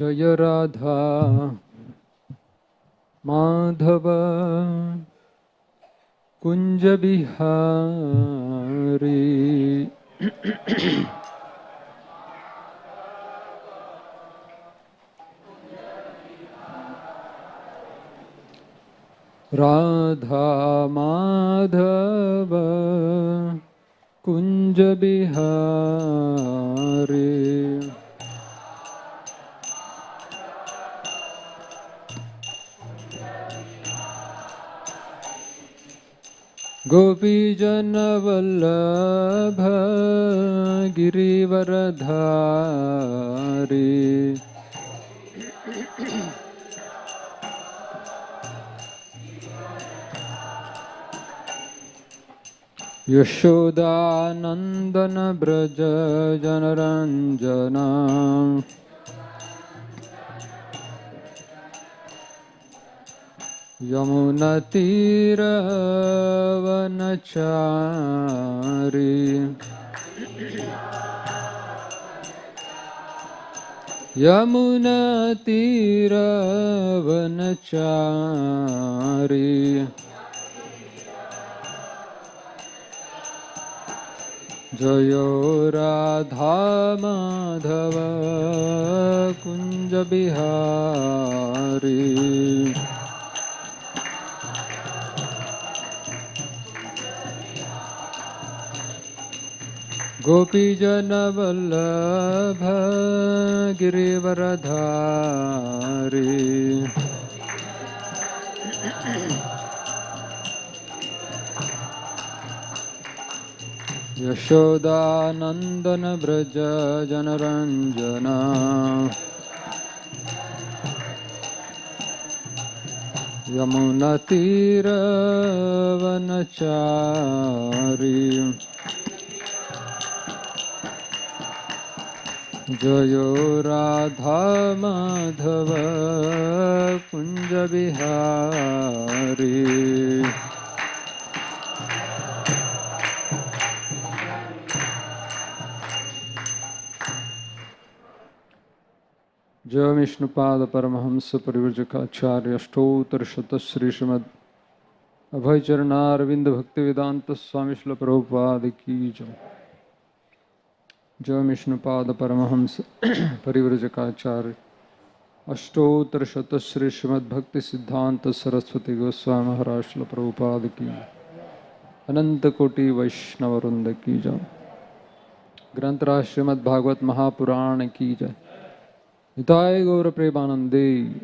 जय राधा माधव कुंज बिहारी। राधा माधव कुंज बिहारी। गोपीजन वल्लभ गिरिवरधारी। यशोदानंदन ब्रज जनरंजना। यमुनतीरवनचारी। यमुनतीरवनचारी। जयो राधा माधव कुंज बिहारी। गोपीजन वल्लभ गिरिवरधारी। यशोदानंदन ब्रज जनरंजना। यमुनतीरवनचारी। जयो राधा माधव कुंज बिहारी। जय विष्णुपाद परमहंस परिव्रजकाचार्य अष्टोत्तर शत श्री श्रीमद अभय चरणारविंद भक्ति वेदांत स्वामी श्रील प्रभुपाद की जय। जय विष्णुपाद परमहंस परिव्रजकाचार्य अष्टोत्तर शत श्री श्रीमद भक्ति सिद्धांत सरस्वती गोस्वामी महाराज श्रील प्रभुपाद की अनंत कोटि वैष्णव वृंद की जय। ग्रंथराज श्रीमद् भागवत महापुराण की जय। हिताय गौर प्रेमानंदे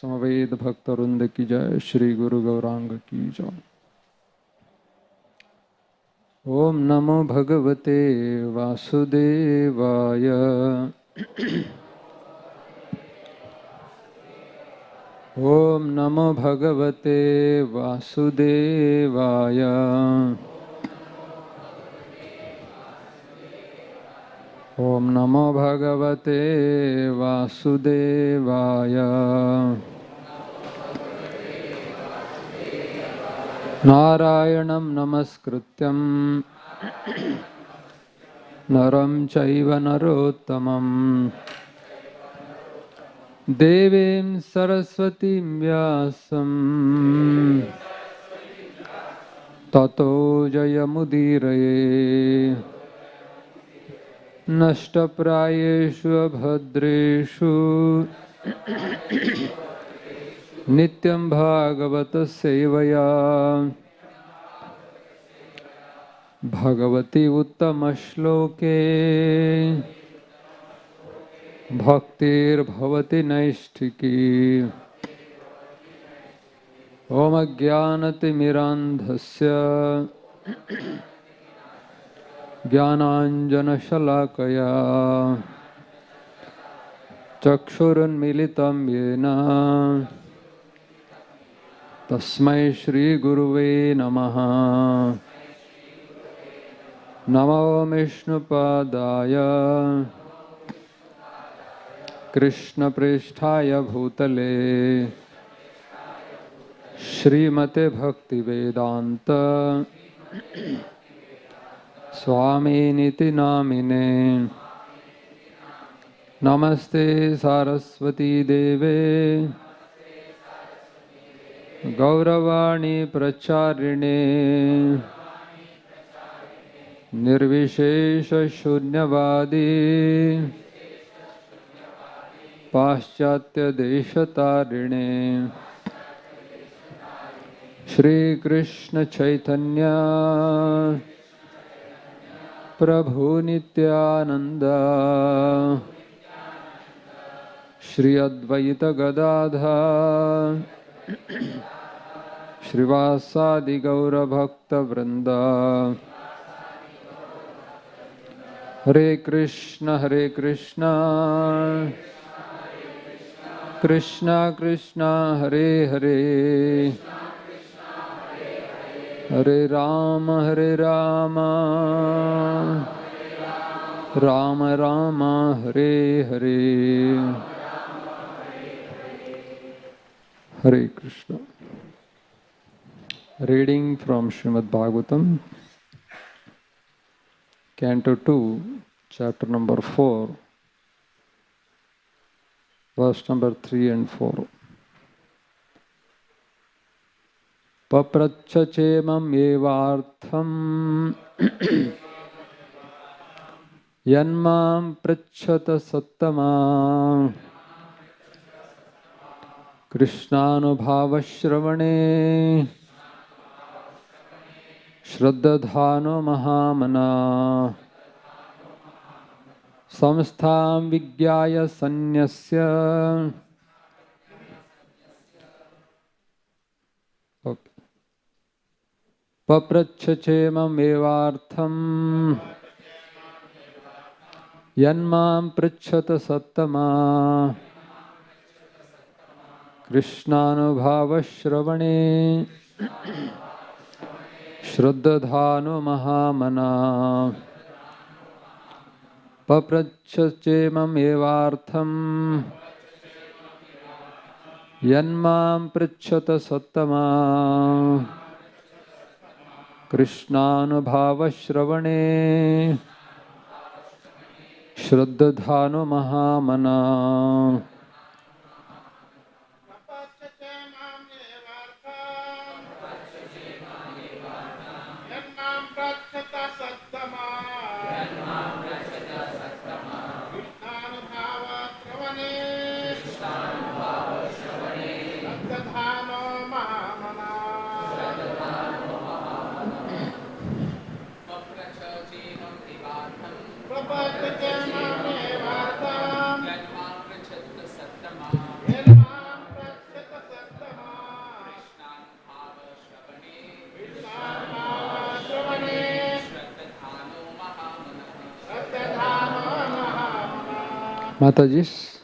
समवेद भक्त वृंद की जय। श्री गुरु गौरांग की जय। ओम नमो भगवते वासुदेवाय। ओम नमो भगवते वासुदेवाय। ओम नमो भगवते वासुदेवाय। नारायणं नमस्कृत्यं नरं चैव नरोत्तमं देवीं सरस्वतीं व्यासं ततो जयमुदीरये। नष्टप्रायेषु अभद्रेषु नित्यं भागवत सेवया। भगवती उत्तम श्लोके भक्तिर्भवति नैष्ठिकी। ओम अज्ञानतिमिरान्धस्य ज्ञानाञ्जनशलाकया चक्षुरुन्मीलितं येन तस्मै श्रीगुरुवे नमः। नमो विष्णुपादाय कृष्णप्रेष्ठाय भूतले श्रीमते Bhaktivedanta स्वामिनिति नामिने। Namaste Saraswati Deve Gauravani Pracharine Nirvishesha Shunyavadi Paschatya Deshatarine Shri Krishna Chaitanya Prabhu Nityananda Shri Advaita Gadadha Shrivasadi Gaura Bhakta Vrinda Hare Krishna Krishna Krishna Hare Hare Hare Rama Rama Rama Hare Hare Hare Krishna. Reading from Srimad Bhagavatam, Canto 2, Chapter number 4, Verse number 3 and 4. Paprachachemam evartham yanmam prachata sattama Krishnanubhavashravane Shraddhadhano Mahamana Samstham Vigyaya Sanyasya. Paprachachemam evartham yanmam prachata sattama Krishnanubhavashravane Shraddhadhano Mahamana Paprachachemam evartham yanmam prachata sattama Krishnanubhavashravane Shraddhadhano Mahamana. Matajis.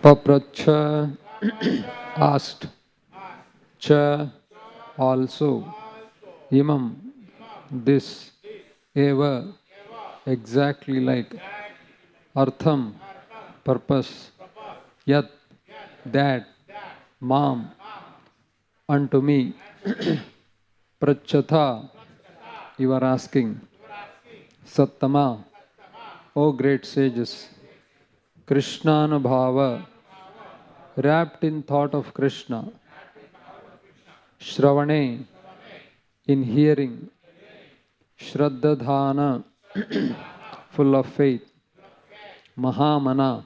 Papracha asked, cha also, imam this, eva exactly like, artham purpose, yat that, mam unto me, prachatha you are asking, sattama O great sages, Krishnanubhava wrapped in thought of Krishna, Shravane in hearing, Shraddhadhana full of faith, Mahamana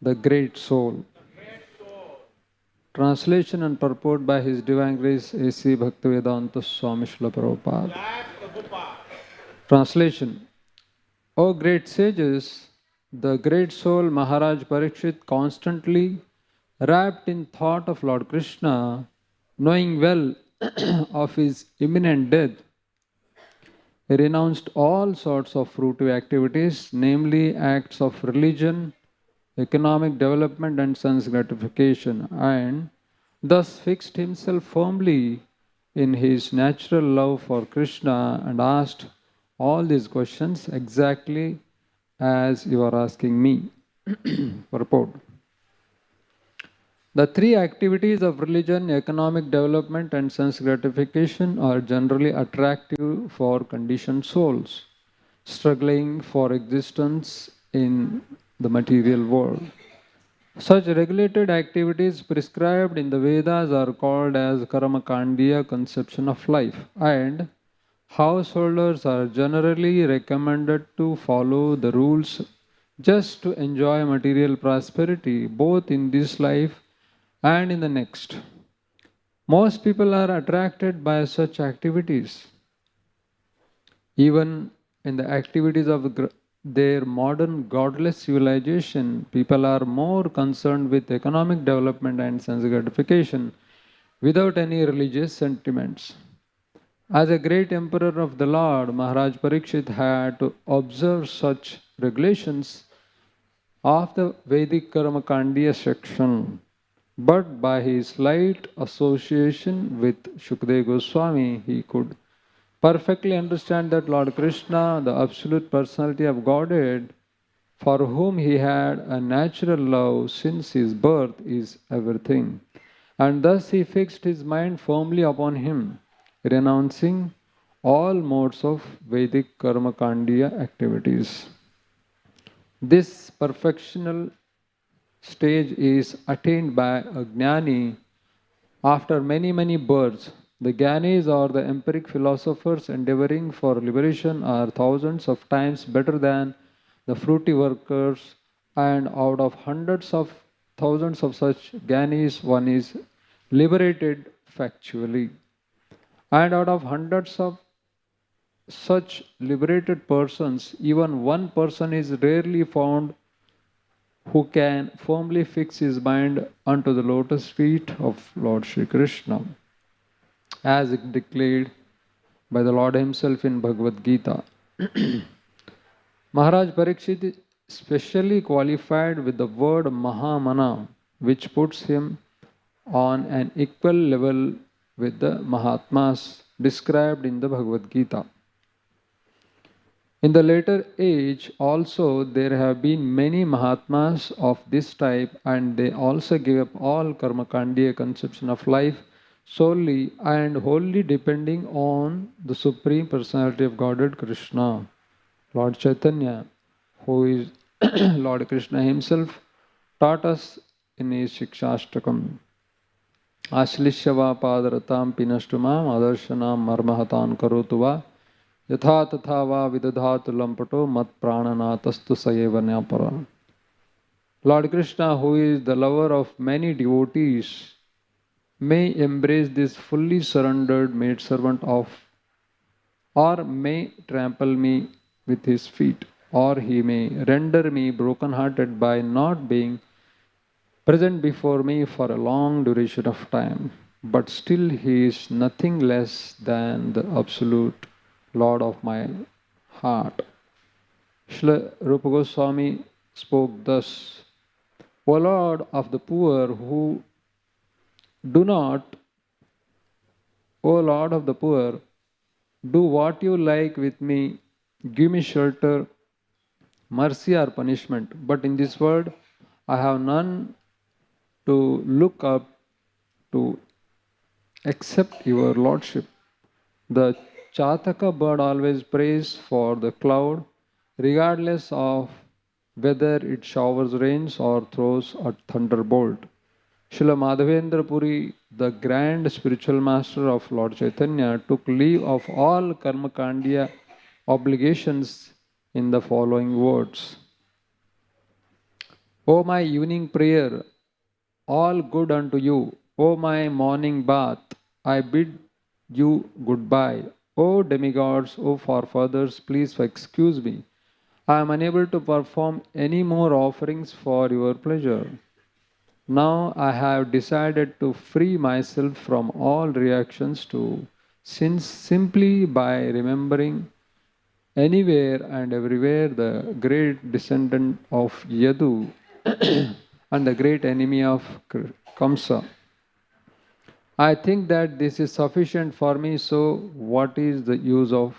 the great soul. Translation and purport by His Divine Grace A.C. Bhaktivedanta Swami Srila Prabhupada. Translation: O great sages, The great soul Maharaj Parikshit, constantly wrapped in thought of Lord Krishna, knowing well of his imminent death, he renounced all sorts of fruitive activities, namely acts of religion, economic development, and sense gratification, and thus fixed himself firmly in his natural love for Krishna and asked all these questions exactly as you are asking me. Purport. The three activities of religion, economic development, and sense gratification are generally attractive for conditioned souls struggling for existence in the material world. Such regulated activities prescribed in the Vedas are called as Karmakandiya conception of life, and householders are generally recommended to follow the rules just to enjoy material prosperity both in this life and in the next. Most people are attracted by such activities. Even in the activities of their modern godless civilization, people are more concerned with economic development and sense gratification without any religious sentiments. As a great emperor of the Lord, Maharaj Parikshit had to observe such regulations of the Vedic Karmakandiya section. But by his slight association with Shukdev Goswami, he could perfectly understand that Lord Krishna, the absolute personality of Godhead, for whom he had a natural love since his birth, is everything. And thus he fixed his mind firmly upon him, renouncing all modes of Vedic Karmakandiya activities. This perfectional stage is attained by a Jnani after many births. The Gyanis or the empiric philosophers endeavoring for liberation are thousands of times better than the fruity workers, and out of hundreds of thousands of such Gyanis, one is liberated factually. And out of hundreds of such liberated persons, even one person is rarely found who can firmly fix his mind unto the lotus feet of Lord Sri Krishna, as declared by the Lord Himself in Bhagavad Gita. Maharaj Parikshit is specially qualified with the word Mahamana, which puts him on an equal level with the Mahatmas described in the Bhagavad Gita. In the later age also there have been many Mahatmas of this type, and they also gave up all Karmakandiya conception of life solely and wholly depending on the Supreme Personality of Godhead Krishna. Lord Chaitanya, who is Lord Krishna himself, taught us in his Shikshashtakam. Ashlishyava padaratam pinashtumam adarshanam marmahatan karotuva yatha tatha va vidadhatu lampato mat prananatastu sayevanyapara. Lord Krishna, who is the lover of many devotees, may embrace this fully surrendered maidservant of, or may trample me with his feet, or he may render me broken-hearted by not being present before me for a long duration of time. But still he is nothing less than the absolute Lord of my heart. Srila Rupa Goswami spoke thus: O Lord of the poor who do not, O Lord of the poor, do what you like with me, give me shelter, mercy or punishment. But in this world I have none to look up to except your Lordship. The Chataka bird always prays for the cloud, regardless of whether it showers rains or throws a thunderbolt. Srila Madhavendra Puri, the grand spiritual master of Lord Chaitanya, took leave of all Karmakandiya obligations in the following words: O my evening prayer, all good unto you. O my morning bath, I bid you goodbye. O demigods, O forefathers, please excuse me. I am unable to perform any more offerings for your pleasure. Now I have decided to free myself from all reactions to sins simply by remembering anywhere and everywhere the great descendant of Yadu and the great enemy of Kamsa. I think that this is sufficient for me, so what is the use of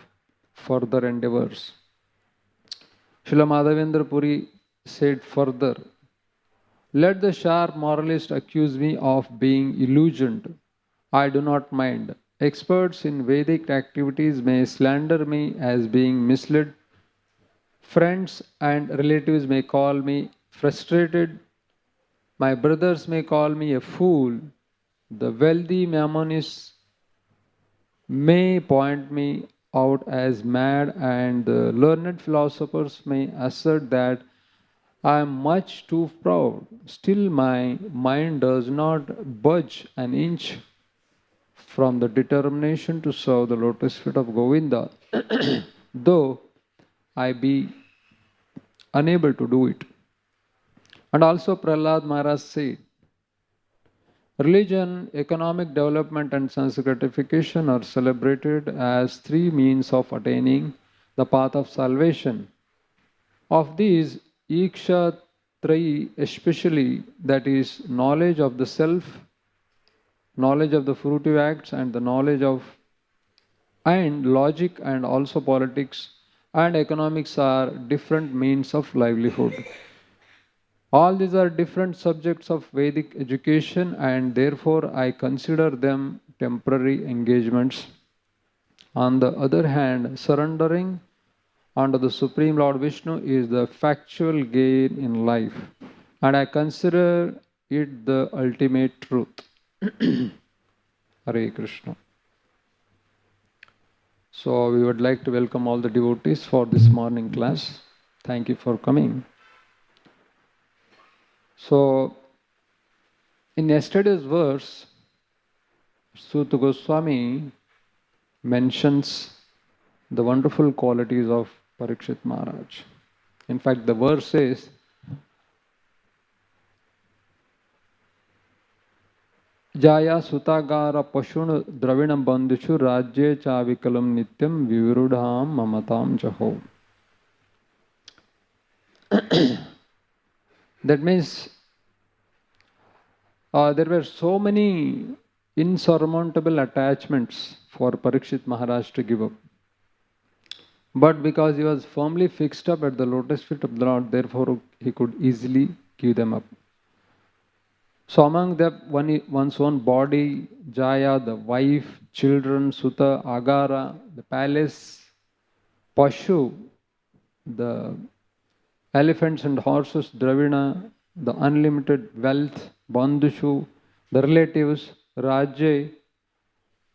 further endeavors? Srila Madhavendra Puri said further, let the sharp moralist accuse me of being illusioned. I do not mind. Experts in Vedic activities may slander me as being misled. Friends and relatives may call me frustrated. My brothers may call me a fool. The wealthy mammonists may point me out as mad, and the learned philosophers may assert that I am much too proud. Still, my mind does not budge an inch from the determination to serve the lotus feet of Govinda, though I be unable to do it. And also, Prahlad Maharaj said, religion, economic development, and sense gratification are celebrated as three means of attaining the path of salvation. Of these, Iksha Trayi, especially, that is, knowledge of the self, knowledge of the fruitive acts, and the knowledge of and logic and also politics and economics are different means of livelihood. All these are different subjects of Vedic education, and therefore I consider them temporary engagements. On the other hand, surrendering unto the Supreme Lord Vishnu is the factual gain in life, and I consider it the ultimate truth. Hare Krishna. So we would like to welcome all the devotees for this morning class. Thank you for coming. So in yesterday's verse, Suta Goswami mentions the wonderful qualities of Parikshit Maharaj. In fact, the verse says, Jaya Sutagara Pashun Dravinam Bandhishu Rajye Chavikalam Nityam Vivirudham Mamatam Jaho. That means there were so many insurmountable attachments for Parikshit Maharaj to give up. But because he was firmly fixed up at the lotus feet of the Lord, therefore he could easily give them up. So among them, one's own body, Jaya, the wife, children, Suta, Agara, the palace, Pashu, the elephants and horses, Dravina, the unlimited wealth, Bandhushu, the relatives, Rajya,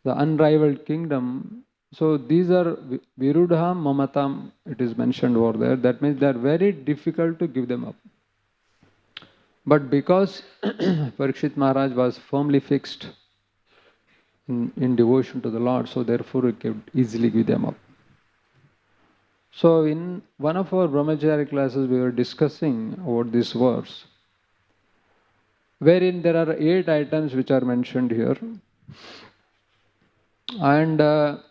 the unrivaled kingdom. So these are Virudham, Mamatam, it is mentioned over there. That means they are very difficult to give them up. But because Parikshit Maharaj was firmly fixed in devotion to the Lord, so therefore he could easily give them up. So in one of our Brahmachari classes, we were discussing about this verse, wherein there are 8 items which are mentioned here. And a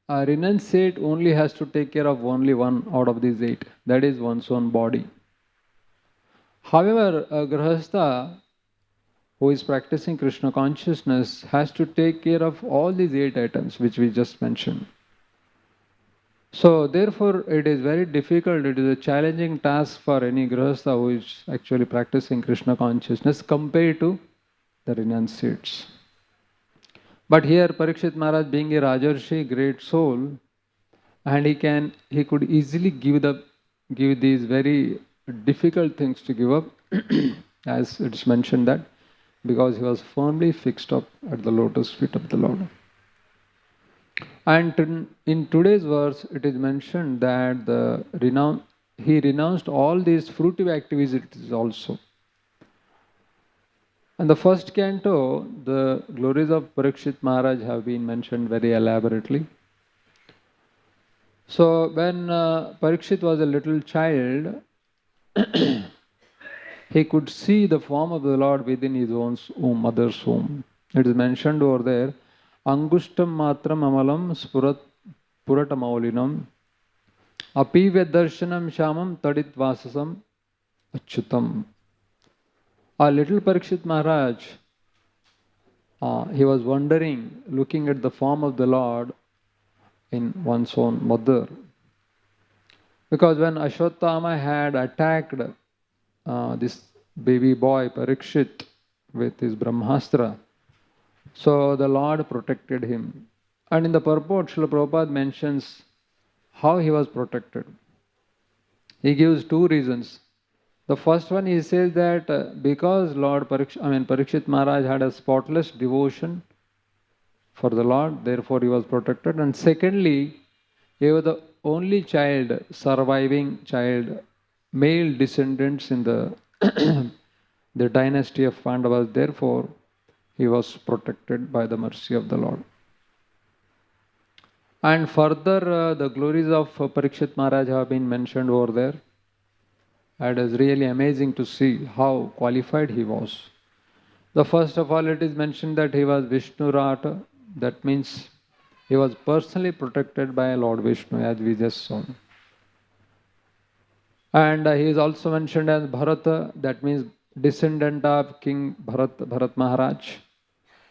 renunciate only has to take care of only one out of these 8, that is one's own body. However, a Grahastha who is practicing Krishna consciousness has to take care of all these 8 items which we just mentioned. So therefore it is very difficult, it is a challenging task for any Grahastha who is actually practicing Krishna consciousness compared to the renunciates. But here Parikshit Maharaj, being a Rajarshi, great soul, and he could easily give these very difficult things to give up, as it's mentioned that, because he was firmly fixed up at the lotus feet of the Lord. And in today's verse, it is mentioned that he renounced all these fruitive activities also. In the first canto, the glories of Parikshit Maharaj have been mentioned very elaborately. So when Parikshit was a little child, he could see the form of the Lord within his own womb, mother's womb. It is mentioned over there, Angushtam matram amalam puratamaulinam apivya darshanam shamam tadit vasasam achyutam. A little Parikshit Maharaj, he was wondering, looking at the form of the Lord in one's own mother. Because when Ashwatthama had attacked this baby boy Parikshit with his Brahmastra, so the Lord protected him. And in the purport, Srila Prabhupada mentions how he was protected. He gives two reasons. The first one, he says that because Parikshit Maharaj had a spotless devotion for the Lord, therefore he was protected. And secondly, he was the only child, surviving child, male descendants in the the dynasty of Pandavas. Therefore, he was protected by the mercy of the Lord. And further, the glories of Parikshit Maharaj have been mentioned over there. It is really amazing to see how qualified he was. The first of all, it is mentioned that he was Vishnu Rata. That means he was personally protected by Lord Vishnu, as we just saw. And he is also mentioned as Bharata, that means descendant of King Bharat Maharaj.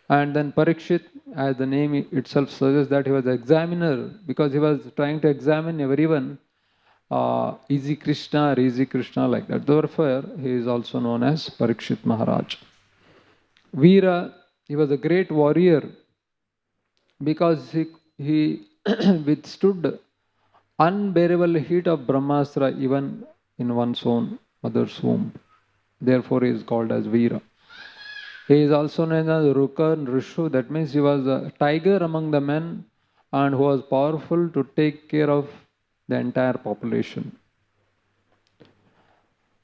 And then Parikshit, as the name itself suggests, that he was examiner, because he was trying to examine everyone, easy Krishna or easy Krishna, like that. Therefore, he is also known as Parikshit Maharaj. Veera, he was a great warrior, because he withstood unbearable heat of Brahmastra even in one's own mother's womb. Therefore, he is called as Veera. He is also known as Rukan Rishu. That means he was a tiger among the men and who was powerful to take care of the entire population.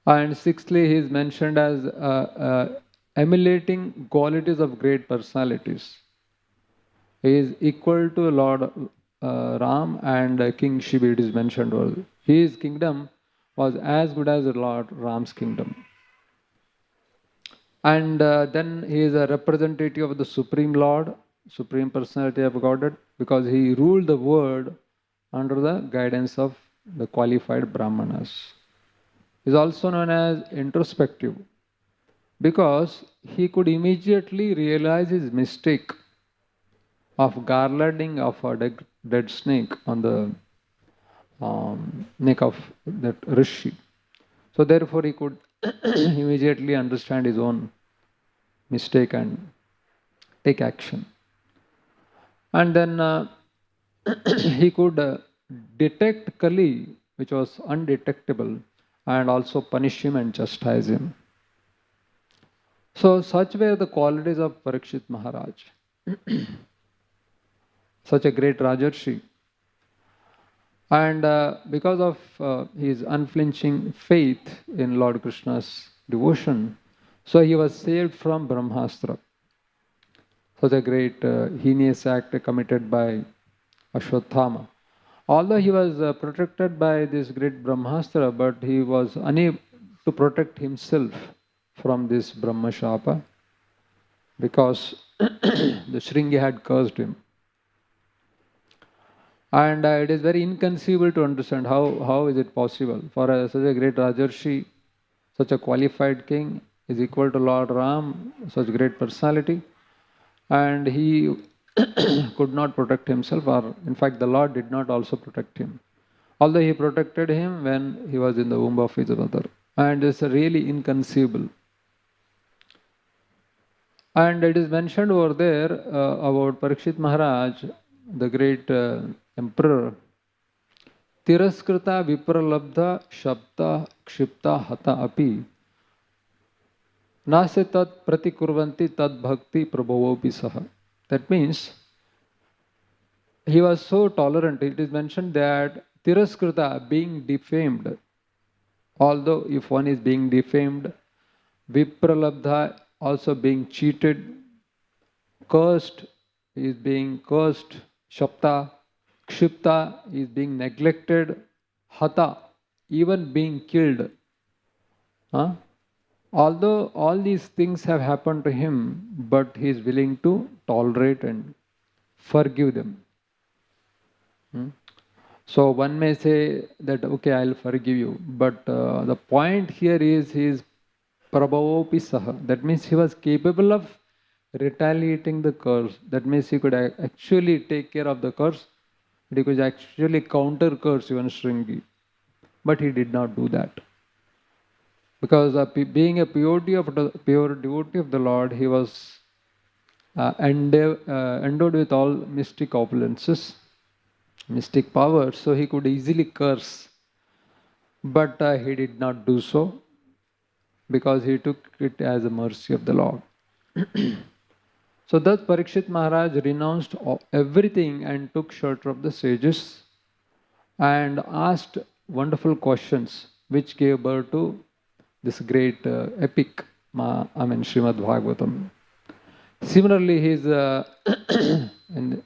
And sixthly, he is mentioned as emulating qualities of great personalities. He is equal to Lord Ram and King Shiva, it is mentioned earlier. His kingdom was as good as Lord Ram's kingdom. And then he is a representative of the Supreme Lord, Supreme Personality of Godhead, because he ruled the world under the guidance of the qualified Brahmanas. He is also known as introspective, because he could immediately realize his mistake of garlanding of a dead snake on the neck of that rishi. So therefore he could immediately understand his own mistake and take action. And then he could detect Kali, which was undetectable, and also punish him and chastise him. So such were the qualities of Parikshit Maharaj. Such a great Rajarshi. And because of his unflinching faith in Lord Krishna's devotion, so he was saved from Brahmastra. Such a great heinous act committed by Ashwatthama. Although he was protected by this great Brahmastra, but he was unable to protect himself from this Brahmashapa, because the Shringi had cursed him. And it is very inconceivable to understand how is it possible for such a great Rajarshi, such a qualified king, is equal to Lord Ram, such great personality, and he could not protect himself, or in fact the Lord did not also protect him, although he protected him when he was in the womb of his mother. And it's really inconceivable. And it is mentioned over there about Parikshit Maharaj, the great emperor, Tiraskrita Vipralabdha Shabda Kshipta Hata Api Nase Tat Pratikurvanti Tad Bhakti Prabhavopi Saha. That means he was so tolerant. It is mentioned that Tiraskrita, being defamed, although if one is being defamed, Vipralabdha, also being cheated, cursed, he is being cursed, Shapta, Akshipta is being neglected, Hata, even being killed. Huh? Although all these things have happened to him, but he is willing to tolerate and forgive them. Hmm? So one may say that, okay, I'll forgive you. But the point here is he is Prabhavopi Saha. That means he was capable of retaliating the curse. That means he could actually take care of the curse. He could actually counter curse even Shringi. But he did not do that. Because being a pure devotee of the Lord, he was endowed with all mystic opulences, mystic powers, so he could easily curse. But he did not do so because he took it as a mercy of the Lord. So thus Parikshit Maharaj renounced everything and took shelter of the sages and asked wonderful questions which gave birth to this great epic, Srimad Bhagavatam. Similarly, his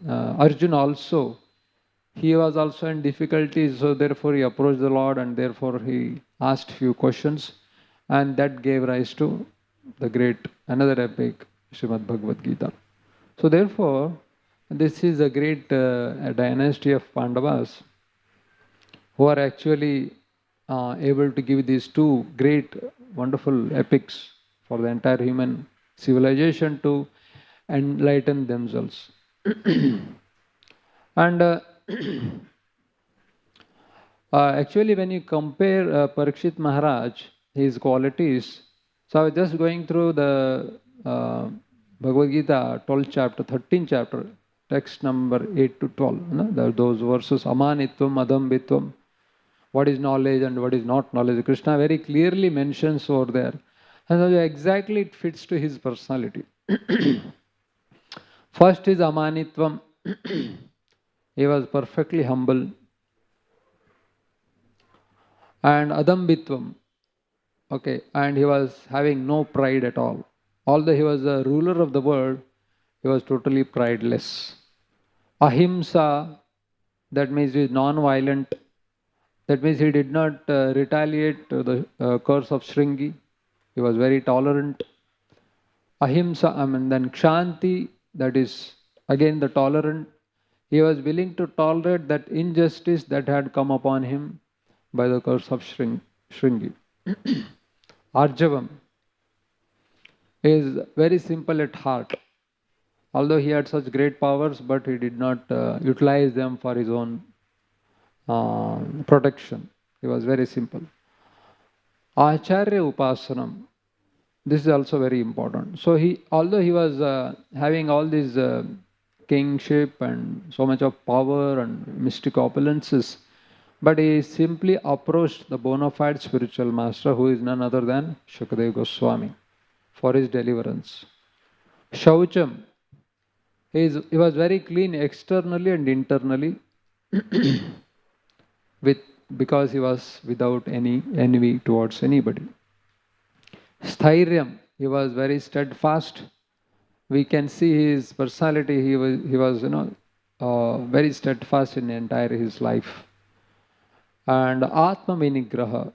Arjun also, he was also in difficulties, so therefore he approached the Lord and therefore he asked few questions, and that gave rise to the great, another epic, Srimad Bhagavad Gita. So therefore, this is a great dynasty of Pandavas who are actually able to give these two great, wonderful epics for the entire human civilization to enlighten themselves. And actually, when you compare Parikshit Maharaj, his qualities, so I was just going through the Bhagavad Gita, 12th chapter, 13th chapter, text number 8 to 12, those verses, Amanitvam, Adambitvam, what is knowledge and what is not knowledge. Krishna very clearly mentions over there. And so exactly it fits to his personality. First is Amanitvam. He was perfectly humble. And Adambitvam. Okay, and he was having no pride at all. Although he was the ruler of the world, he was totally prideless. Ahimsa, that means he is non-violent. That means he did not retaliate to the curse of Shringi. He was very tolerant. Ahimsa, then Kshanti, that is again the tolerant. He was willing to tolerate that injustice that had come upon him by the curse of Shringi. Arjavam is very simple at heart. Although he had such great powers, but he did not utilize them for his own protection. He was very simple. Acharya Upasanam. This is also very important. So although he was having all these kingship and so much of power and mystic opulences, but he simply approached the bona fide spiritual master, who is none other than Shukadeva Goswami, for his deliverance. Shaucham, he was very clean externally and internally, because he was without any envy towards anybody. Sthairyam, he was very steadfast. We can see his personality. He was very steadfast in entire his life. And Atma Vinigraha,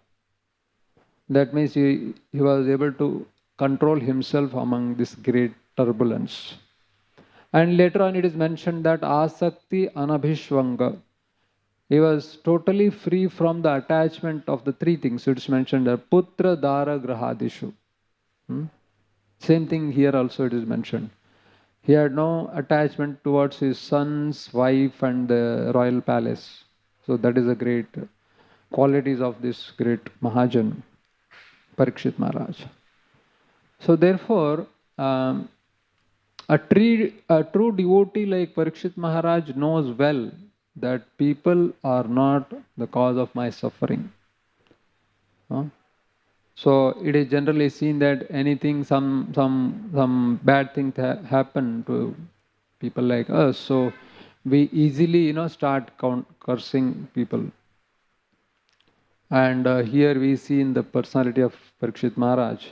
that means he was able to control himself among this great turbulence. And later on it is mentioned that Asakti Anabhishvanga, he was totally free from the attachment of the three things. It's mentioned there, Putra Dara Grahadishu. Same thing here also it is mentioned. He had no attachment towards his son's wife and the royal palace. So that is a great qualities of this great Mahajan, Parikshit Maharaj. So therefore, a true devotee like Parikshit Maharaj knows well that people are not the cause of my suffering. So it is generally seen that anything, some bad thing happen to people like us, so we easily start cursing people. And here we see in the personality of Parikshit Maharaj,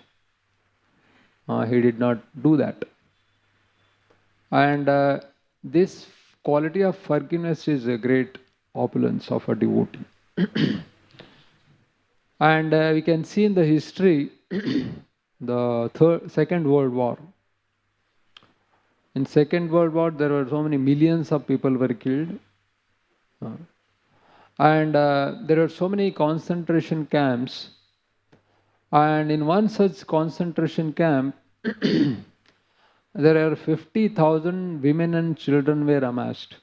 he did not do that. And this quality of forgiveness is a great opulence of a devotee. And we can see in the history, Second World War. In Second World War, there were so many millions of people were killed. And there are so many concentration camps. And in one such concentration camp, there are 50,000 women and children were amassed.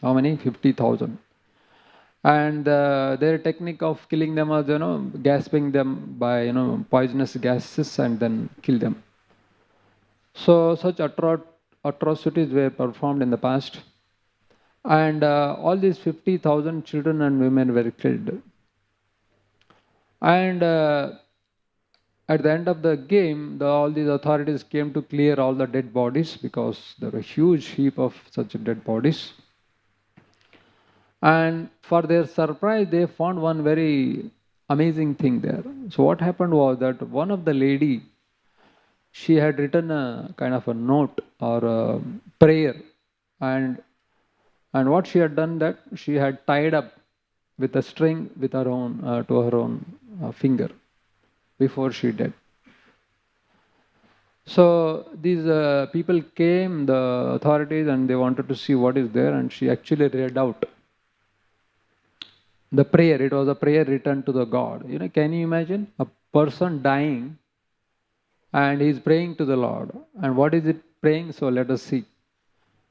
How many? 50,000. And their technique of killing them was, gasping them by, poisonous gases and then kill them. So such atrocities were performed in the past. And all these 50,000 children and women were killed. And at the end of the game, all these authorities came to clear all the dead bodies because there were a huge heap of such dead bodies. And for their surprise, they found one very amazing thing there. So what happened was that one of the lady, she had written a kind of a note or a prayer, and what she had done, that she had tied up with a string with her own to her own finger before she died. So these people came, the authorities, and they wanted to see what is there, and she actually read out the prayer. It was a prayer written to the God. Can you imagine a person dying and he is praying to the Lord? And what is it praying? So let us see.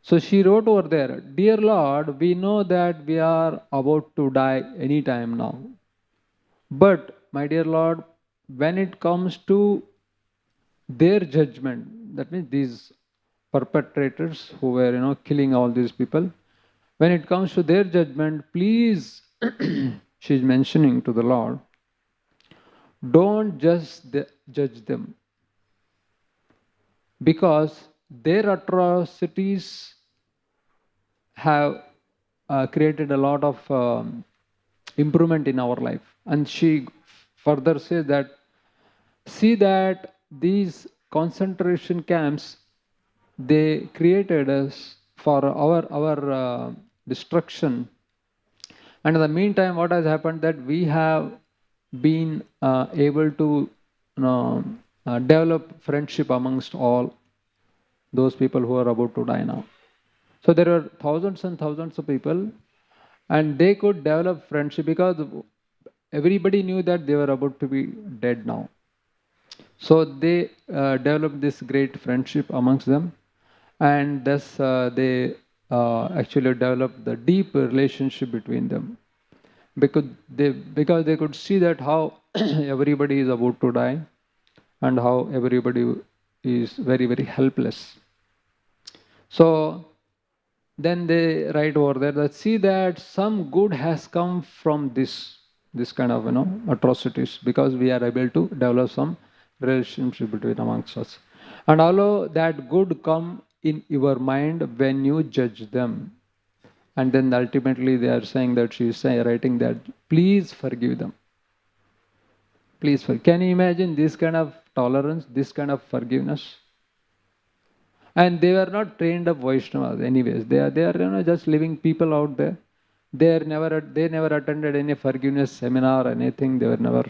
So she wrote over there, "Dear Lord, we know that we are about to die any time now. But, my dear Lord, when it comes to their judgment," that means these perpetrators who were, killing all these people, when it comes to their judgment, please, she's mentioning to the Lord, don't just judge them, because their atrocities have created a lot of improvement in our life. And she further says that, see that these concentration camps, they created us for our destruction. And in the meantime, what has happened, that we have been able to develop friendship amongst all those people who are about to die now. So there are thousands and thousands of people, and they could develop friendship because everybody knew that they were about to be dead now. So they developed this great friendship amongst them, and thus they actually developed the deep relationship between them, because they could see that how everybody is about to die and how everybody is very, very helpless. So then they write over there that, see that some good has come from this kind of atrocities, because we are able to develop some relationship between amongst us. And allow that good come in your mind when you judge them. And then ultimately they are saying that she is writing that, please forgive them. Please forgive. Can you imagine this kind of tolerance, this kind of forgiveness? And they were not trained up Vaishnavas anyways. They are just living people out there. They never attended any forgiveness seminar or anything. They were never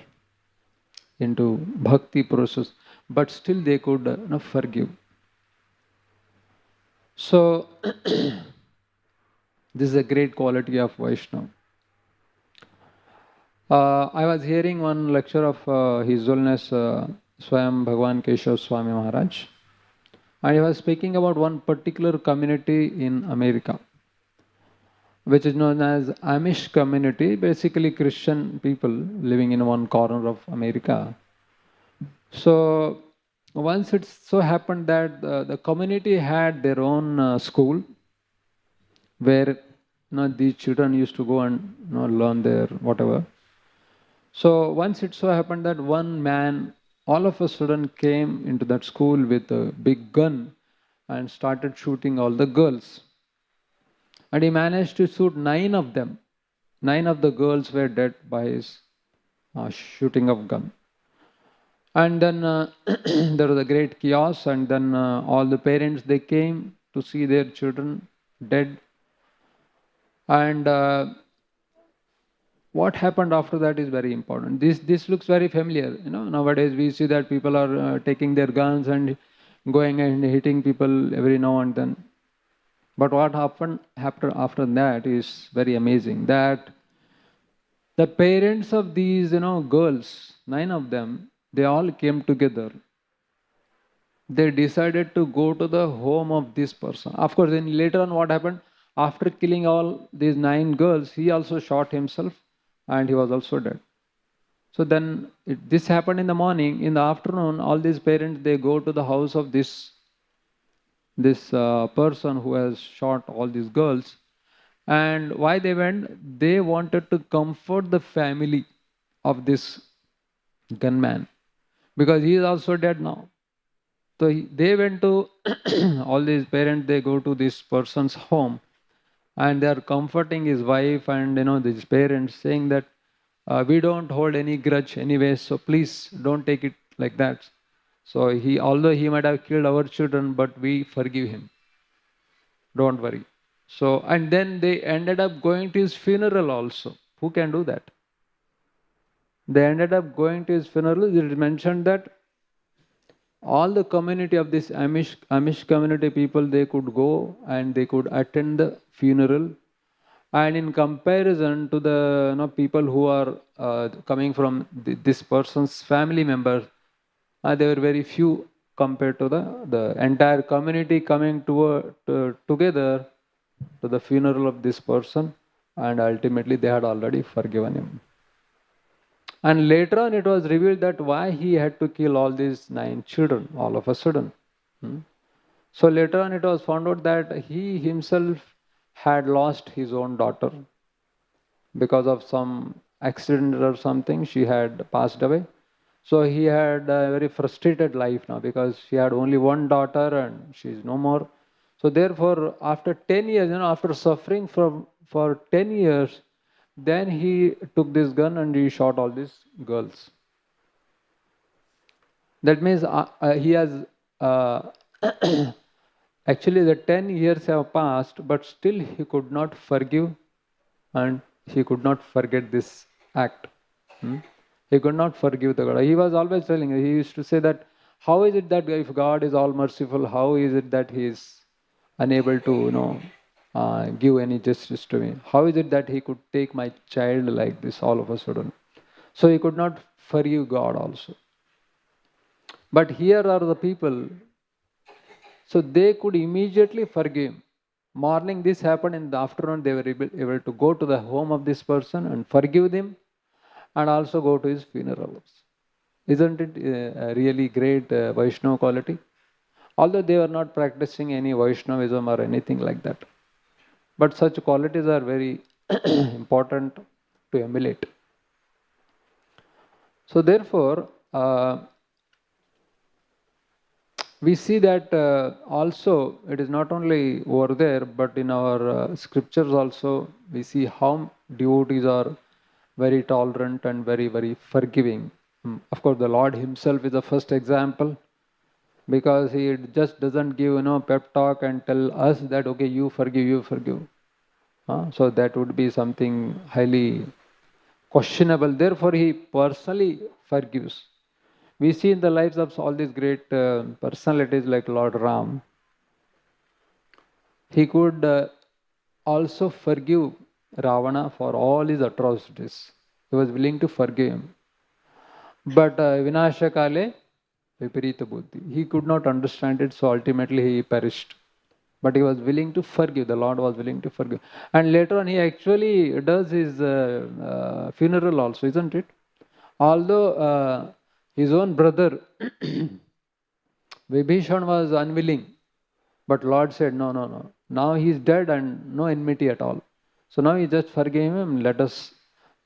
into bhakti process, but still they could forgive. So this is a great quality of Vaishnava. I was hearing one lecture of His Holiness Swayam Bhagavan Keshav Swami Maharaj, and he was speaking about one particular community in America, which is known as Amish community, basically Christian people living in one corner of America. So once it so happened that the community had their own school where these children used to go and learn their whatever. So once it so happened that one man all of a sudden came into that school with a big gun and started shooting all the girls. And he managed to shoot 9 of them. 9 of the girls were dead by his shooting of gun. And then there was a great chaos, and then all the parents, they came to see their children dead. And what happened after that is very important. This looks very familiar. Nowadays we see that people are taking their guns and going and hitting people every now and then. But what happened after that is very amazing. That the parents of these, girls, 9 of them, they all came together. They decided to go to the home of this person. Of course, then later on, what happened? After killing all these 9 girls, he also shot himself, and he was also dead. So then this happened in the morning. In the afternoon, all these parents, they go to the house of this person who has shot all these girls. And why they went? They wanted to comfort the family of this gunman, because he is also dead now. So they went to all these parents, they go to this person's home, and they are comforting his wife and these parents, saying that we don't hold any grudge anyway, so please don't take it like that. So although he might have killed our children, but we forgive him. Don't worry. So, and then they ended up going to his funeral also. Who can do that? They ended up going to his funeral. It is mentioned that all the community of this Amish community people, they could go and they could attend the funeral. And in comparison to the people who are coming from this person's family members, they were very few compared to the entire community coming together to the funeral of this person, and ultimately they had already forgiven him. And later on it was revealed that why he had to kill all these 9 children all of a sudden. So later on it was found out that he himself had lost his own daughter because of some accident or something. She had passed away. So he had a very frustrated life now, because he had only one daughter and she is no more. So therefore, after 10 years, after suffering for 10 years, then he took this gun and he shot all these girls. That means he has actually the 10 years have passed, but still he could not forgive and he could not forget this act. He could not forgive the God. He was always telling, he used to say that, how is it that if God is all merciful, how is it that he is unable to, give any justice to me? How is it that he could take my child like this all of a sudden? So he could not forgive God also. But here are the people, so they could immediately forgive him. Morning this happened, in the afternoon they were able to go to the home of this person and forgive them, and also go to his funeral. Isn't it a really great Vaishnava quality? Although they were not practicing any Vaishnavism or anything like that. But such qualities are very important to emulate. So therefore, we see that also it is not only over there, but in our scriptures also, we see how devotees are very tolerant and very, very forgiving. Of course, the Lord himself is the first example, because he just doesn't give pep talk and tell us that, okay, you forgive. So that would be something highly questionable. Therefore, he personally forgives. We see in the lives of all these great personalities like Lord Ram, he could also forgive Ravana for all his atrocities. He was willing to forgive him. But Vinasha Kale Viparita Buddhi, he could not understand it, so ultimately he perished. But he was willing to forgive. The Lord was willing to forgive. And later on, he actually does his funeral also, isn't it? Although his own brother Vibhishan was unwilling, but Lord said, no. Now he is dead and no enmity at all. So now he just forgave him. Let us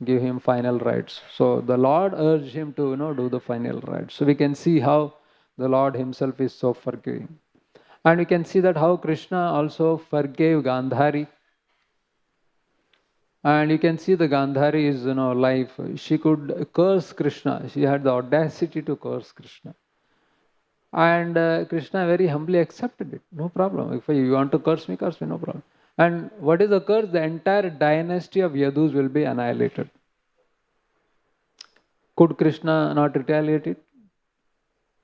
give him final rites. So the Lord urged him to do the final rites. So we can see how the Lord himself is so forgiving. And we can see that how Krishna also forgave Gandhari. And you can see the Gandhari's life. She could curse Krishna. She had the audacity to curse Krishna. And Krishna very humbly accepted it. No problem. If you want to curse me, no problem. And what is occurs? The entire dynasty of Yadus will be annihilated. Could Krishna not retaliate it?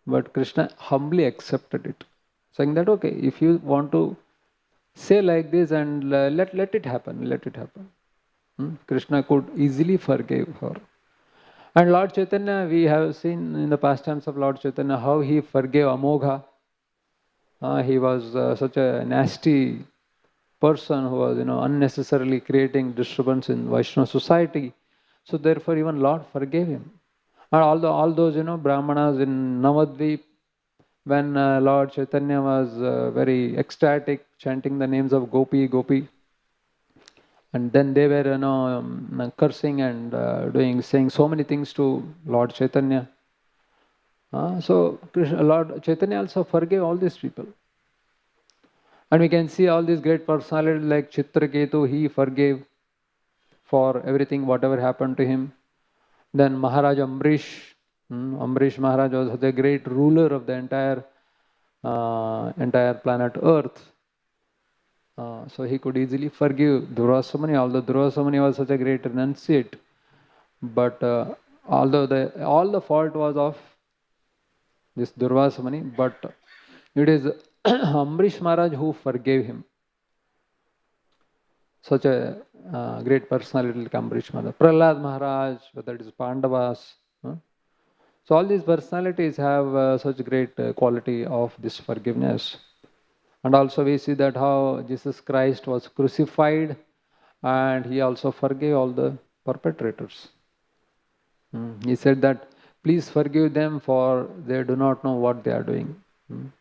But Krishna humbly accepted it, saying that, okay, if you want to say like this and let it happen, let it happen. Krishna could easily forgive her. And Lord Chaitanya, we have seen in the pastimes of Lord Chaitanya how he forgave Amogha. He was such a nasty person who was, unnecessarily creating disturbance in Vaishnava society. So therefore, even Lord forgave him. And all those, Brahmanas in Navadvip, when Lord Chaitanya was very ecstatic, chanting the names of Gopi, Gopi, and then they were, cursing and saying so many things to Lord Chaitanya. So Lord Chaitanya also forgave all these people. And we can see all these great personalities like Chitraketu, he forgave for everything, whatever happened to him. Then Maharaj Amrish, Amrish Maharaj was the great ruler of the entire planet Earth. So he could easily forgive Durvasa Muni, although Durvasa Muni was such a great renunciate. But although all the fault was of this Durvasa Muni, but it is Amrish Maharaj who forgave him. Such a great personality like Amrish Maharaj. Prahlad Maharaj, whether it is Pandavas. So all these personalities have such great quality of this forgiveness. And also we see that how Jesus Christ was crucified and he also forgave all the perpetrators. He said that, please forgive them for they do not know what they are doing.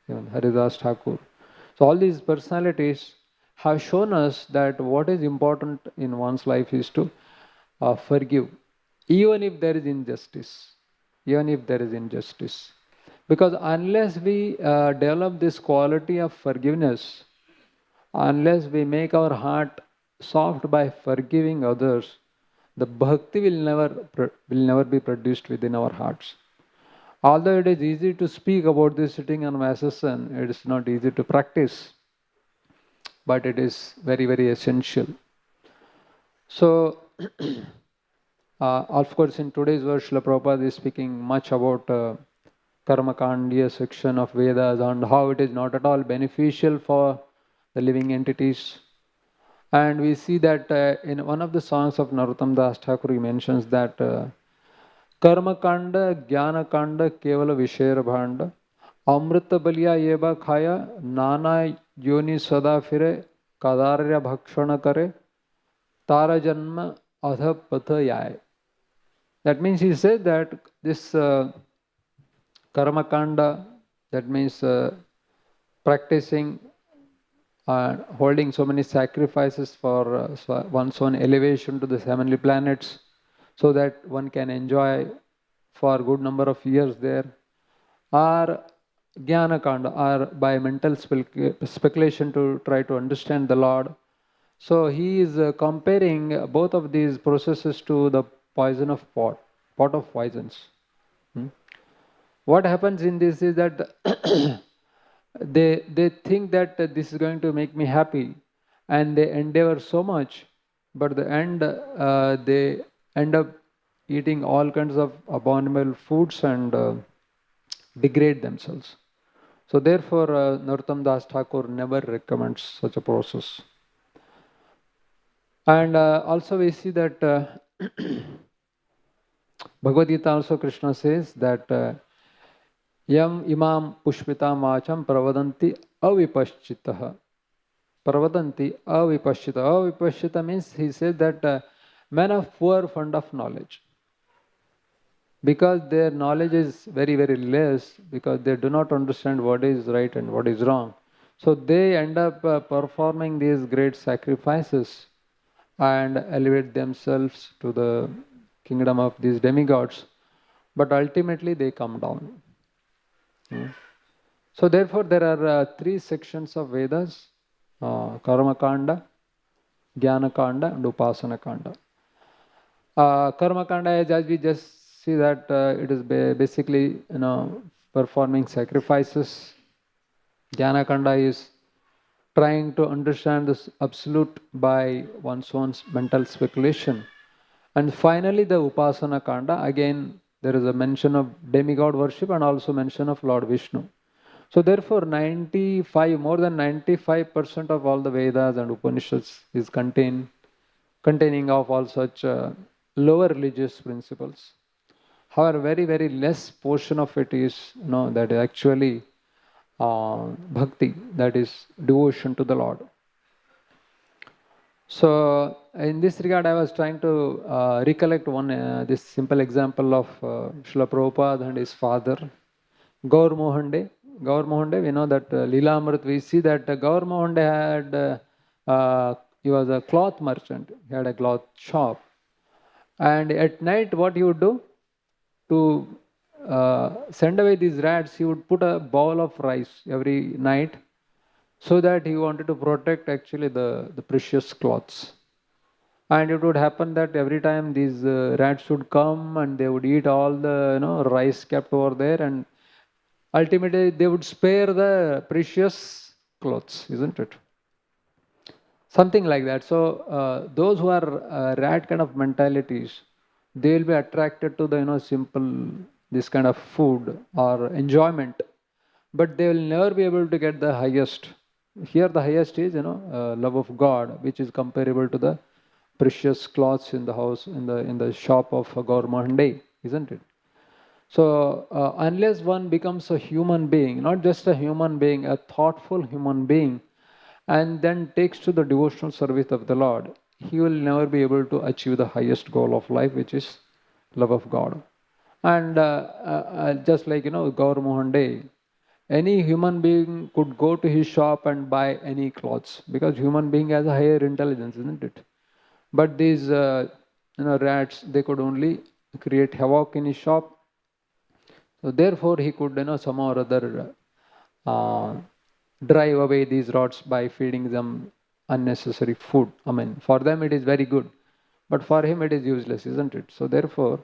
Even Haridas Thakur. So all these personalities have shown us that what is important in one's life is to forgive, even if there is injustice. Even if there is injustice. Because unless we develop this quality of forgiveness, unless we make our heart soft by forgiving others, the bhakti will never be produced within our hearts. Although it is easy to speak about this sitting on Vasasan, it is not easy to practice, but it is very, very essential. So, of course, in today's verse, Srila Prabhupada is speaking much about Karmakandiya section of Vedas and how it is not at all beneficial for the living entities. And we see that in one of the songs of Narottam Das Thakur, he mentions that Karma Kanda, Jnana Kanda, Kevala Vishera Bhanda, Amrita Baliya Yeba Khaya, Nana Yoni Sada Fire, Kadarya Bhakshana Kare, Tara Janma Adha Patha Yaye. That means he said that this Karma Kanda, that means practicing holding so many sacrifices for one's own elevation to the heavenly planets, so that one can enjoy for a good number of years there, or Jnana Kanda, or by mental speculation to try to understand the Lord. So he is comparing both of these processes to the poison of pot of poisons. What happens in this is that they think that this is going to make me happy, and they endeavor so much, but at the end they end up eating all kinds of abominable foods and degrade themselves. So therefore, Narottam Das Thakur never recommends such a process. And also we see that Bhagavad Gita also Krishna says that Yam imam pushpitam vacham pravadanti avipashchitaha. Pravadanti avipashchita. Avipashchita means he says that men are poor fond of knowledge. Because their knowledge is very, very less, because they do not understand what is right and what is wrong. So they end up performing these great sacrifices and elevate themselves to the kingdom of these demigods. But ultimately they come down. So therefore there are three sections of Vedas, Karma Kanda, Jnana Kanda and Upasana Kanda. Karma Kanda, as we just see that it is basically performing sacrifices. Jnana Kanda is trying to understand this absolute by one's own mental speculation. And finally, the Upasana Kanda, again, there is a mention of demigod worship and also mention of Lord Vishnu. So therefore, more than 95% of all the Vedas and Upanishads is containing of all such lower religious principles. However, very, very less portion of it is, that is actually bhakti, that is devotion to the Lord. So in this regard, I was trying to recollect this simple example of Srila Prabhupada and his father, Gaur Mohande. Gaur Mohande, we know that Leela we see that Gaur Mohande he was a cloth merchant. He had a cloth shop. And at night, what he would do to send away these rats, he would put a bowl of rice every night, so that he wanted to protect actually the precious cloths. And it would happen that every time these rats would come and they would eat all the rice kept over there, and ultimately they would spare the precious clothes, isn't it? Something like that. So those who are rat kind of mentalities, they will be attracted to the simple this kind of food or enjoyment, but they will never be able to get the highest. Here the highest is love of God, which is comparable to the precious cloths in the house, in the shop of Gaur Mahande, isn't it? So unless one becomes a human being, not just a human being, a thoughtful human being, and then takes to the devotional service of the Lord, he will never be able to achieve the highest goal of life, which is love of God. And just like Gaur Mohande, any human being could go to his shop and buy any clothes, because human being has a higher intelligence, isn't it? But these rats, they could only create havoc in his shop. So therefore he could somehow or other drive away these rats by feeding them unnecessary food. I mean, for them it is very good, but for him it is useless, isn't it? So therefore,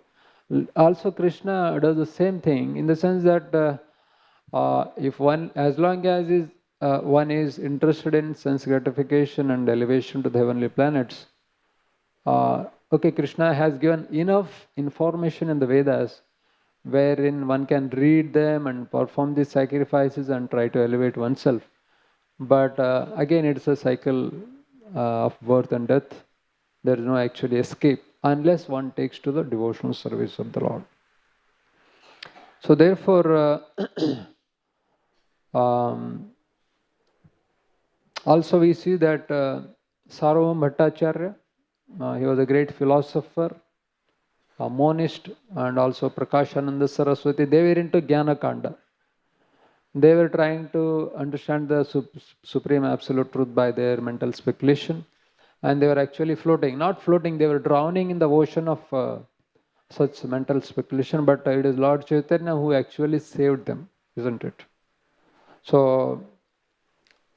also Krishna does the same thing, in the sense that if one, as long as one is interested in sense gratification and elevation to the heavenly planets, okay, Krishna has given enough information in the Vedas wherein one can read them and perform these sacrifices and try to elevate oneself. But again, it's a cycle of birth and death. There is no actually escape unless one takes to the devotional service of the Lord. So therefore, also we see that Sarvabhauma Bhattacharya, he was a great philosopher, a monist, and also Prakashananda Saraswati, they were into Jnana Kanda. They were trying to understand the supreme absolute truth by their mental speculation, and they were actually floating. Not floating, they were drowning in the ocean of such mental speculation, but it is Lord Chaitanya who actually saved them, isn't it? So,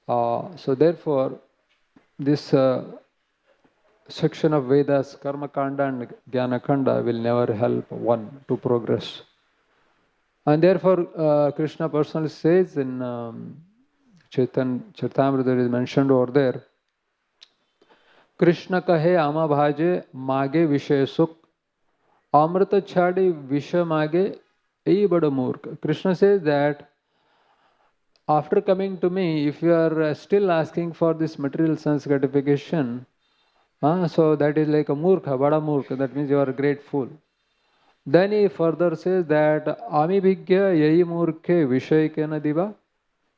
so therefore, this section of Vedas, Karma Kanda and Jnana Kanda, will never help one to progress. And therefore, Krishna personally says in Charitamrita, is mentioned over there, Krishna kahe ama bhaje mage vishaya sukh, amrita chhadi visha mage ei bada murkha. Krishna says that after coming to me, if you are still asking for this material sense gratification, so that is like a murkha, bada murkha, that means you are a great fool. Then he further says that Ami Bhigya Yahi Murkhe Vishay Kena Diva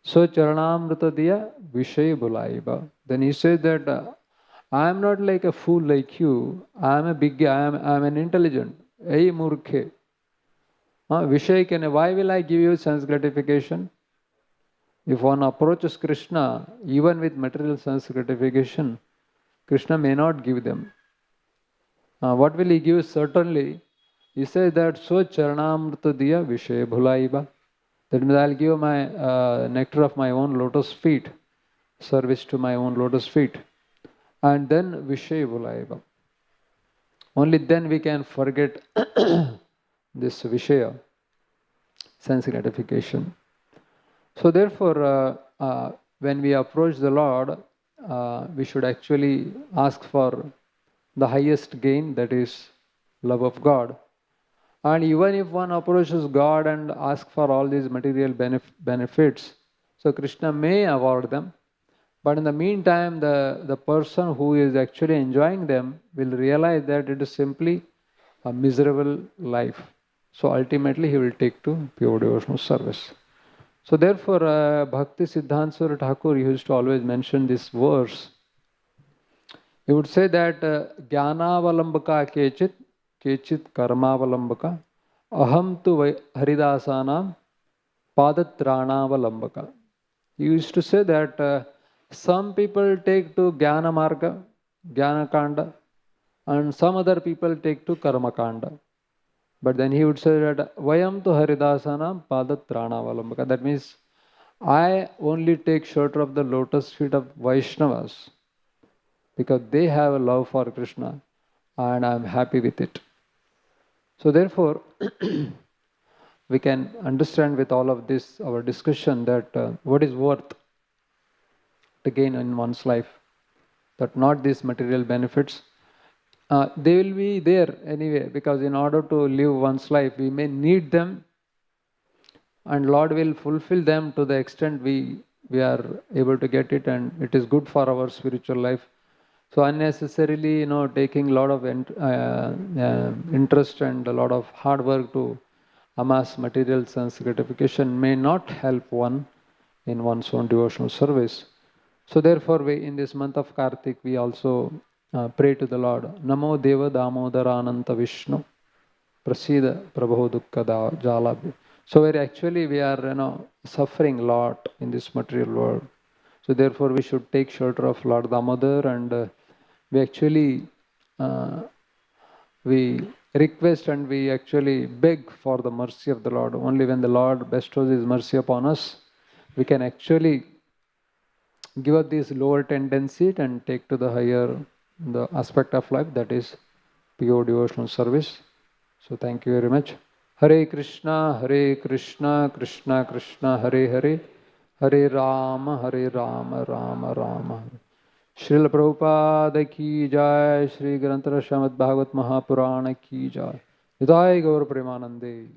So Charanamrita Diya Vishay Bulaiba. Then he says that I am not like a fool like you, I am a Bhigya, I am an intelligent. Yahi Murkhe. Vishay Kena, why will I give you sense gratification? If one approaches Krishna, even with material sense gratification, Krishna may not give them. What will he give? Certainly, he says that so charanamrita diya vishay bhulaiba. That means I'll give my nectar of my own lotus feet, service to my own lotus feet, and then vishay bhulaiba. Only then we can forget this vishaya, sense gratification. So therefore, when we approach the Lord, we should actually ask for the highest gain, that is love of God. And even if one approaches God and asks for all these material benefits, so Krishna may award them. But in the meantime, the person who is actually enjoying them will realize that it is simply a miserable life. So ultimately he will take to pure devotional service. So therefore, Bhakti Siddhanta Thakur used to always mention this verse. He would say that Jnanavalambaka kechit, kechit karmavalambaka, aham tu haridasanam padatranavalambaka. He used to say that some people take to Jnana Marga, Jnana Kanda, and some other people take to Karma Kanda. But then he would say that Vayam tu Haridasanam padatranavalambaka. That means I only take shelter of the lotus feet of Vaishnavas because they have a love for Krishna and I am happy with it. So therefore, we can understand with all of this, our discussion, that what is worth to gain in one's life. That not these material benefits. They will be there anyway, because in order to live one's life, we may need them, and Lord will fulfill them to the extent we are able to get it, and it is good for our spiritual life. So unnecessarily, taking a lot of interest and a lot of hard work to amass material sense gratification may not help one in one's own devotional service. So therefore, in this month of Kartik, we also pray to the Lord. Namo Deva Damodara Ananta Vishnu Prasida Prabhu Dukkha Jala. So where actually we are suffering a lot in this material world. So therefore we should take shelter of Lord Damodar, and we actually we request and we actually beg for the mercy of the Lord. Only when the Lord bestows His mercy upon us, we can actually give up this lower tendency and take to the higher the aspect of life, that is pure devotional service. So thank you very much. Hare Krishna, Krishna Krishna, Hare Hare, Hare Rama, Rama Rama. Srila Prabhupada ki jai, Sri Granthara Srimad Bhagavat Mahapurana ki jai. Hidaya Gaur Premanande.